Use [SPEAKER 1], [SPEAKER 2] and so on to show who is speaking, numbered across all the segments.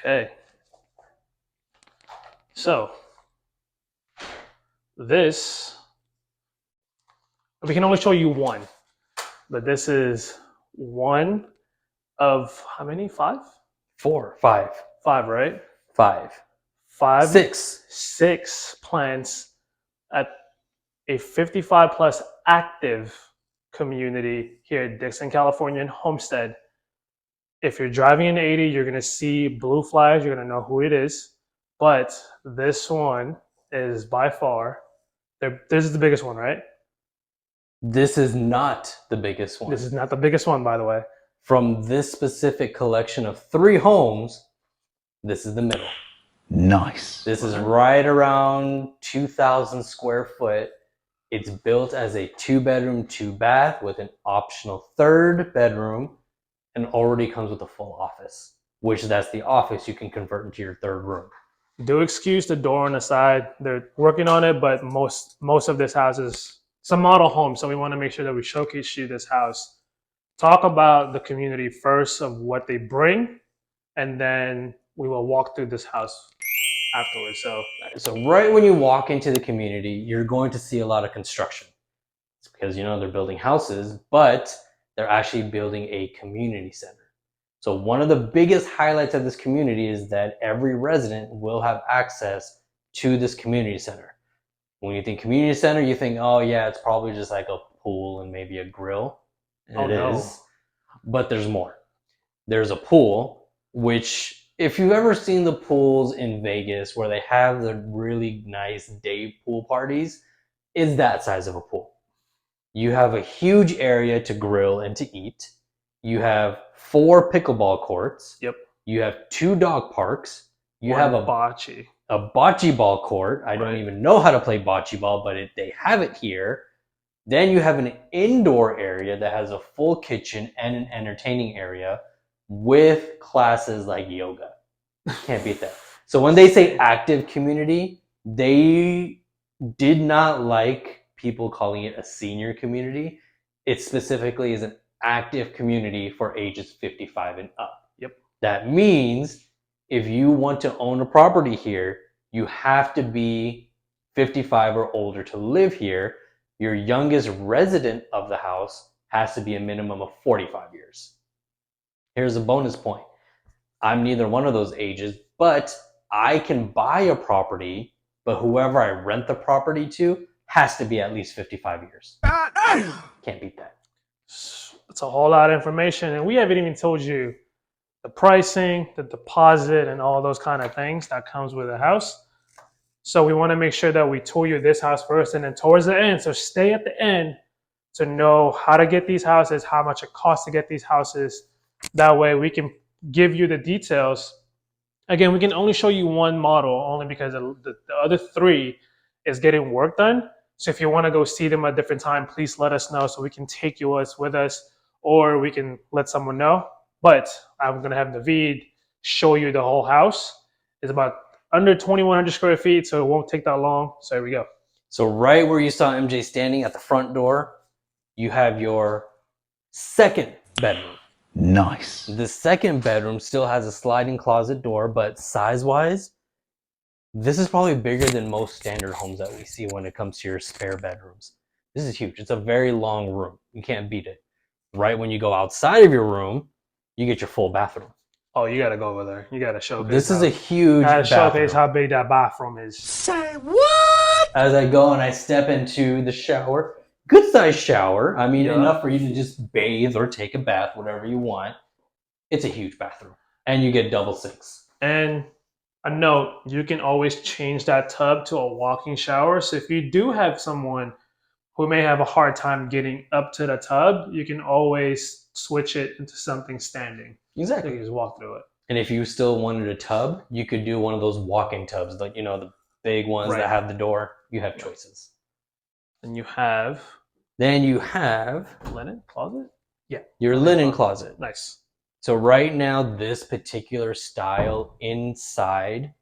[SPEAKER 1] Okay. So this, we can only show you one, but this is one of how many? Five?
[SPEAKER 2] Four, five,
[SPEAKER 1] Five, right?
[SPEAKER 2] five,
[SPEAKER 1] Five,
[SPEAKER 2] six.
[SPEAKER 1] six plants at a 55 plus active community here in Dixon, California, in Homestead. If you're driving in 80, you're going to see blue flags. You're going to know who it is. But this one is by far, this is the biggest one, right?
[SPEAKER 2] This is not the biggest one.
[SPEAKER 1] This is not the biggest one, by the way.
[SPEAKER 2] From this specific collection of 3 homes, this is the middle.
[SPEAKER 3] Nice.
[SPEAKER 2] This is right around 2,000 square foot. It's built as a 2-bedroom, 2-bath with an optional 3rd bedroom, and already comes with a full office, which that's the office you can convert into your 3rd room.
[SPEAKER 1] Do excuse the door on the side. They're working on it, but most of this house is, it's a model home, so we want to make sure that we showcase you this house. Talk about the community first of what they bring, and then we will walk through this house afterwards.
[SPEAKER 2] So right when you walk into the community, you're going to see a lot of construction. It's because, you know, they're building houses, but they're actually building a community center. So one of the biggest highlights of this community is that every resident will have access to this community center. When you think community center, you think, oh yeah, it's probably just like a pool and maybe a grill. And it is, but there's more. There's a pool, which if you've ever seen the pools in Vegas where they have the really nice day pool parties, is that size of a pool. You have a huge area to grill and to eat. You have 4 pickleball courts.
[SPEAKER 1] Yep.
[SPEAKER 2] You have 2 dog parks. You have a bocce ball court. I don't even know how to play bocce ball, but they have it here. Then you have an indoor area that has a full kitchen and an entertaining area with classes like yoga. Can't beat that. So when they say active community, they did not like people calling it a senior community. It specifically is an active community for ages 55 and up.
[SPEAKER 1] Yep.
[SPEAKER 2] That means if you want to own a property here, you have to be 55 or older to live here. Your youngest resident of the house has to be a minimum of 45 years. Here's a bonus point. I'm neither one of those ages, but I can buy a property, but whoever I rent the property to has to be at least 55 years. Can't beat that.
[SPEAKER 1] It's a whole lot of information, and we haven't even told you the pricing, the deposit, and all those kind of things that comes with a house. So we want to make sure that we tour you this house first, and then towards the end. So stay at the end to know how to get these houses, how much it costs to get these houses. That way we can give you the details. Again, we can only show you one model only because the other 3 is getting work done. So if you want to go see them at a different time, please let us know so we can take you with us, or we can let someone know. But I'm going to have Naveed show you the whole house. It's about under 2,100 square feet, so it won't take that long. So here we go.
[SPEAKER 2] So right where you saw MJ standing at the front door, you have your 2nd bedroom.
[SPEAKER 3] Nice.
[SPEAKER 2] The 2nd bedroom still has a sliding closet door, but size-wise, this is probably bigger than most standard homes that we see when it comes to your spare bedrooms. This is huge. It's a very long room. You can't beat it. Right when you go outside of your room, you get your full bathroom.
[SPEAKER 1] Oh, you got to go over there. You got to showcase.
[SPEAKER 2] This is a huge bathroom.
[SPEAKER 1] Showcase how big that bathroom is.
[SPEAKER 3] Say what?
[SPEAKER 2] As I go and I step into the shower, good sized shower. I mean, enough for you to just bathe or take a bath, whatever you want. It's a huge bathroom. And you get double sinks.
[SPEAKER 1] And a note, you can always change that tub to a walking shower. So if you do have someone who may have a hard time getting up to the tub, you can always switch it into something standing.
[SPEAKER 2] Exactly.
[SPEAKER 1] So you just walk through it.
[SPEAKER 2] And if you still wanted a tub, you could do one of those walk-in tubs, like, you know, the big ones that have the door. You have choices.
[SPEAKER 1] And you have...
[SPEAKER 2] Then you have...
[SPEAKER 1] linen closet? Yeah.
[SPEAKER 2] Your linen closet.
[SPEAKER 1] Nice.
[SPEAKER 2] So right now, this particular style inside,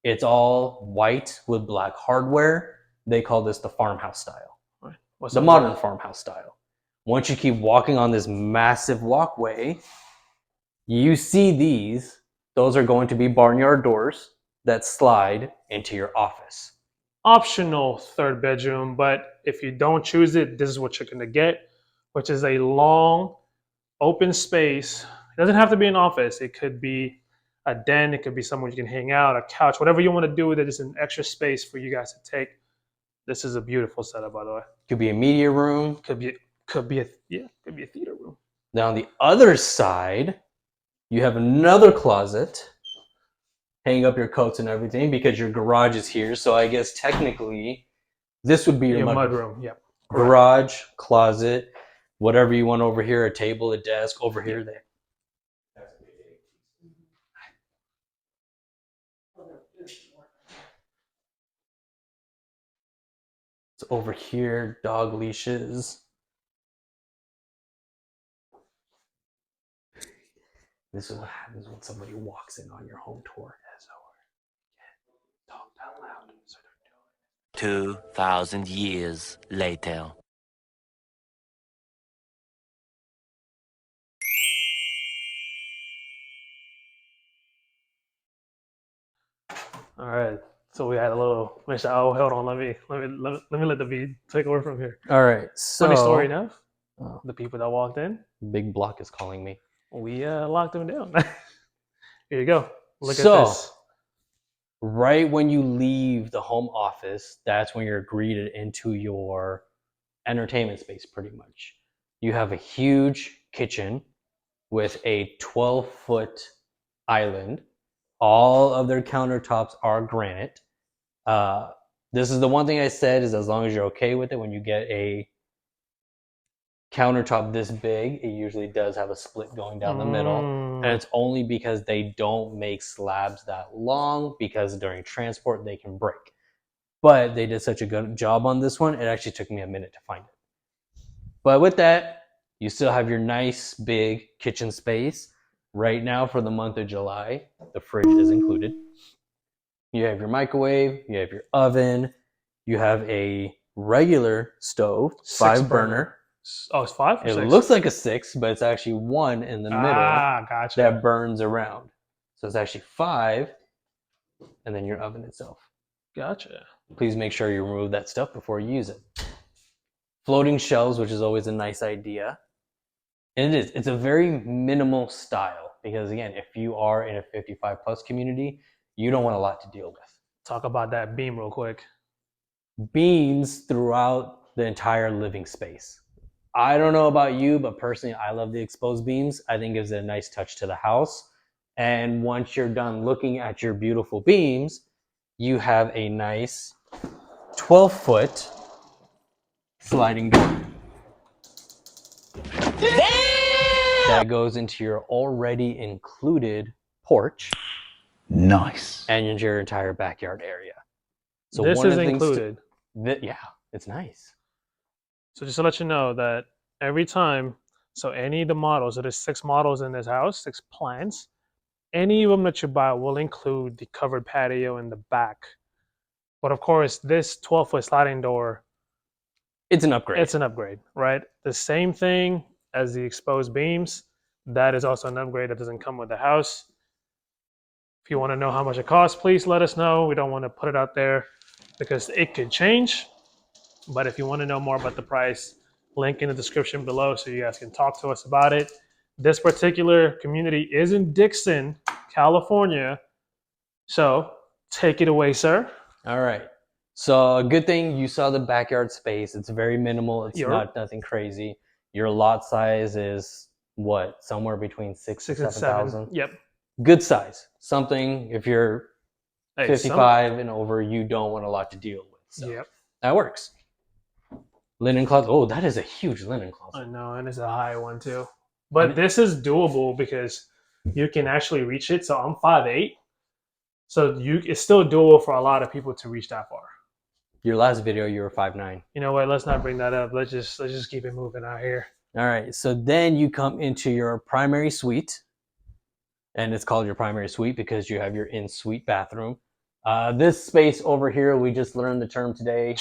[SPEAKER 2] it's all white with black hardware. They call this the farmhouse style.
[SPEAKER 1] Right.
[SPEAKER 2] The modern farmhouse style. Once you keep walking on this massive walkway, you see these those are going to be barnyard doors that slide into your office.
[SPEAKER 1] Optional third bedroom, but if you don't choose it, this is what you're going to get, which is a long open space. It doesn't have to be an office. It could be a den. It could be somewhere you can hang out, a couch, whatever you want to do with it. It's an extra space for you guys to take. This is a beautiful setup, by the way.
[SPEAKER 2] Could be a media room.
[SPEAKER 1] Could be a theater room.
[SPEAKER 2] Now on the other side, you have another closet. Hang up your coats and everything because your garage is here. So I guess technically this would be your mud
[SPEAKER 1] room. Yep.
[SPEAKER 2] Garage, closet, whatever you want over here, a table, a desk, over here, there. So over here, dog leashes. This is what happens when somebody walks in on your home tour. Talk out loud. So don't do it.
[SPEAKER 4] 2,000 years later.
[SPEAKER 1] All right. So we had a little. Oh, hold on. Let me let the beat take over from here.
[SPEAKER 2] All right. So
[SPEAKER 1] Funny story enough, the people that walked in,
[SPEAKER 2] Big Block is calling me.
[SPEAKER 1] we locked them down. Here you go. Look at
[SPEAKER 2] So,
[SPEAKER 1] this.
[SPEAKER 2] right when you leave the home office, that's when you're greeted into your entertainment space, pretty much. You have a huge kitchen with a 12-foot island. All of their countertops are granite. This is the one thing I said is as long as you're okay with it, when you get a countertop this big, it usually does have a split going down the middle. And it's only because they don't make slabs that long, because during transport they can break. But they did such a good job on this one, it actually took me a minute to find it. But with that, you still have your nice big kitchen space. Right now for the month of July, the fridge is included. You have your microwave, you have your oven, you have a regular stove, 5-burner.
[SPEAKER 1] Oh, it's 5 or
[SPEAKER 2] It
[SPEAKER 1] 6?
[SPEAKER 2] looks like a 6, but it's actually 1 in the middle
[SPEAKER 1] gotcha.
[SPEAKER 2] that burns around. So it's actually 5, and then your oven itself.
[SPEAKER 1] Gotcha.
[SPEAKER 2] Please make sure you remove that stuff before you use it. Floating shelves, which is always a nice idea. And it's a very minimal style, because again, if you are in a 55 plus community, you don't want a lot to deal with.
[SPEAKER 1] Talk about that beam real quick.
[SPEAKER 2] Beams throughout the entire living space. I don't know about you, but personally, I love the exposed beams. I think it gives it a nice touch to the house. And once you're done looking at your beautiful beams, you have a nice 12-foot sliding door. That goes into your already included porch.
[SPEAKER 3] Nice.
[SPEAKER 2] And into your entire backyard area. So
[SPEAKER 1] This
[SPEAKER 2] one
[SPEAKER 1] is
[SPEAKER 2] of the things
[SPEAKER 1] included.
[SPEAKER 2] yeah, it's nice.
[SPEAKER 1] So just to let you know that every time, so any of the models, so there's 6 models in this house, 6 plans, any of them that you buy will include the covered patio in the back. But of course, this 12-foot sliding door,
[SPEAKER 2] It's an upgrade.
[SPEAKER 1] it's an upgrade, right? The same thing as the exposed beams, that is also an upgrade that doesn't come with the house. If you want to know how much it costs, please let us know. We don't want to put it out there because it could change. But if you want to know more about the price, link in the description below so you guys can talk to us about it. This particular community is in Dixon, California. So take it away, sir.
[SPEAKER 2] All right. So a good thing you saw the backyard space. It's very minimal. It's not nothing crazy. Your lot size is what? Somewhere between 6,000 and 7,000.
[SPEAKER 1] Yep.
[SPEAKER 2] Good size. Something if you're
[SPEAKER 1] Hey,
[SPEAKER 2] 55 and over, you don't want a lot to deal with. So
[SPEAKER 1] yep.
[SPEAKER 2] that works. Linen closet. Oh, that is a huge linen closet.
[SPEAKER 1] I know, and it's a high one too. But this is doable because you can actually reach it. So I'm 5'8". So it's still doable for a lot of people to reach that far.
[SPEAKER 2] Your last video, you were 5'9".
[SPEAKER 1] You know what? Let's not bring that up. Let's just keep it moving out here.
[SPEAKER 2] All right. So then you come into your primary suite, and it's called your primary suite because you have your in-suite bathroom. This space over here, we just learned the term today.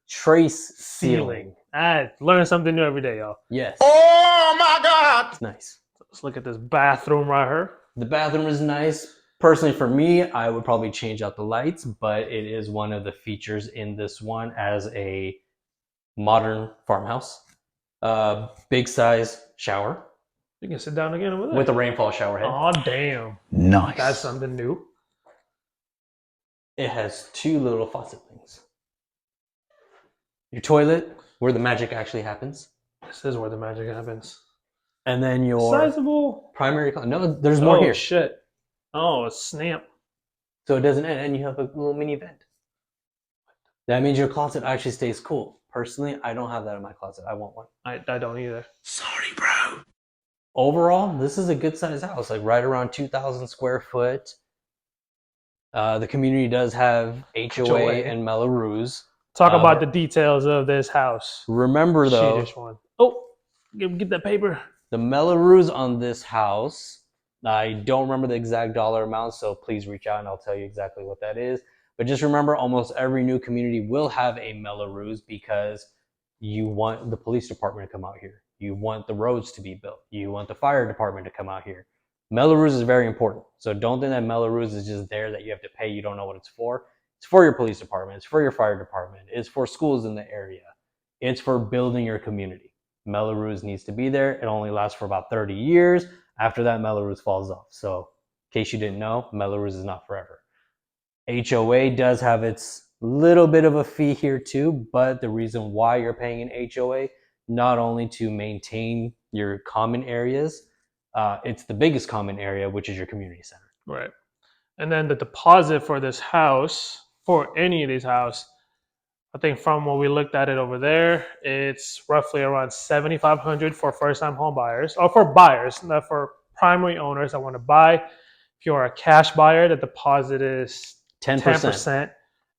[SPEAKER 1] Trace
[SPEAKER 2] Ceiling.
[SPEAKER 1] I learn something new every day, y'all.
[SPEAKER 2] Yes.
[SPEAKER 3] Oh my God!
[SPEAKER 2] It's nice.
[SPEAKER 1] Let's look at this bathroom right here.
[SPEAKER 2] The bathroom is nice. Personally, for me, I would probably change out the lights, but it is one of the features in this one as a modern farmhouse. Big size shower
[SPEAKER 1] You can sit down again over there.
[SPEAKER 2] with a rainfall shower head.
[SPEAKER 1] Oh, damn.
[SPEAKER 3] Nice.
[SPEAKER 1] That's something new.
[SPEAKER 2] It has 2 little faucet things. Your toilet, where the magic actually happens.
[SPEAKER 1] This is where the magic happens.
[SPEAKER 2] And then your
[SPEAKER 1] Sizable.
[SPEAKER 2] primary... No, there's more here.
[SPEAKER 1] Shit. Oh, snap.
[SPEAKER 2] So it doesn't end, and you have a little mini vent. That means your closet actually stays cool. Personally, I don't have that in my closet. I want one.
[SPEAKER 1] I don't either.
[SPEAKER 3] Sorry, bro.
[SPEAKER 2] Overall, this is a good sized house, like right around 2,000 square foot. The community does have HOA and Melrose.
[SPEAKER 1] Talk about the details of this house.
[SPEAKER 2] Remember though,
[SPEAKER 1] Sheetish one. Oh, get that paper.
[SPEAKER 2] the Melrose on this house, I don't remember the exact dollar amount, so please reach out and I'll tell you exactly what that is. But just remember, almost every new community will have a Melrose because you want the police department to come out here. You want the roads to be built. You want the fire department to come out here. Melrose is very important. So don't think that Melrose is just there that you have to pay. You don't know what it's for. It's for your police department. It's for your fire department. It's for schools in the area. It's for building your community. Melrose needs to be there. It only lasts for about 30 years. After that, Melrose falls off. So in case you didn't know, Melrose is not forever. HOA does have its little bit of a fee here too, but the reason why you're paying an HOA, not only to maintain your common areas, it's the biggest common area, which is your community center.
[SPEAKER 1] Right. And then the deposit for this house, for any of these houses, I think from when we looked at it over there, it's roughly around $7,500 for first-time home buyers, or for buyers, not for primary owners that want to buy. If you're a cash buyer, the deposit is 10%.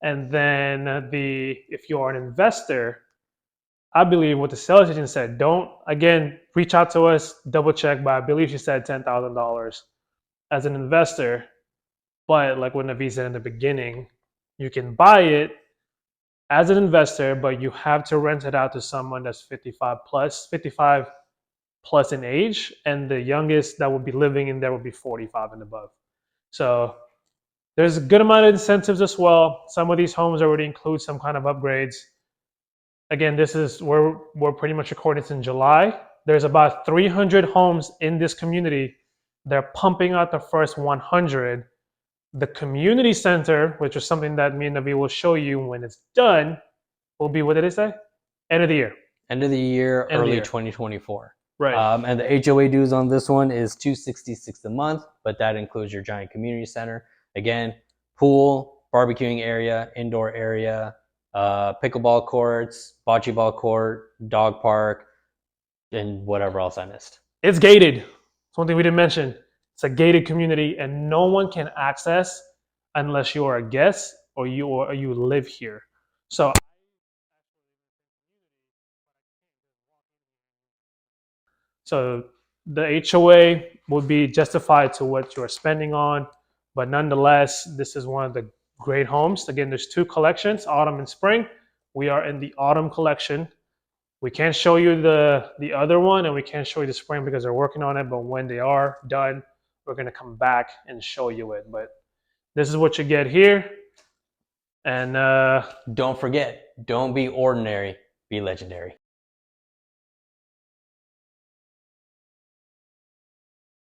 [SPEAKER 1] And then if you're an investor, I believe what the sales agent said, don't, again, reach out to us, double check, but I believe she said $10,000 as an investor. But like what Navi said in the beginning, you can buy it as an investor, but you have to rent it out to someone that's 55 plus in age, and the youngest that will be living in there will be 45 and above. So there's a good amount of incentives as well. Some of these homes already include some kind of upgrades. Again, this is where we're pretty much recording this in July. There's about 300 homes in this community. They're pumping out the first 100. The community center, which is something that me and Navi will show you when it's done, will be, what did it say? End of the year.
[SPEAKER 2] End of the year,
[SPEAKER 1] End of the
[SPEAKER 2] early
[SPEAKER 1] year.
[SPEAKER 2] 2024.
[SPEAKER 1] Right.
[SPEAKER 2] And the HOA dues on this one is $266 a month, but that includes your giant community center. Again, pool, barbecuing area, indoor area, pickleball courts, bocce ball court, dog park, and whatever else I missed.
[SPEAKER 1] It's gated. It's one thing we didn't mention. It's a gated community, and no one can access unless you are a guest or you live here. So the HOA would be justified to what you're spending on, but nonetheless, this is one of the great homes. Again, there's 2 collections, autumn and spring. We are in the autumn collection. We can't show you the other one, and we can't show you the spring because they're working on it, but when they are done, we're going to come back and show you it. But this is what you get here. And
[SPEAKER 2] don't forget, don't be ordinary, be legendary.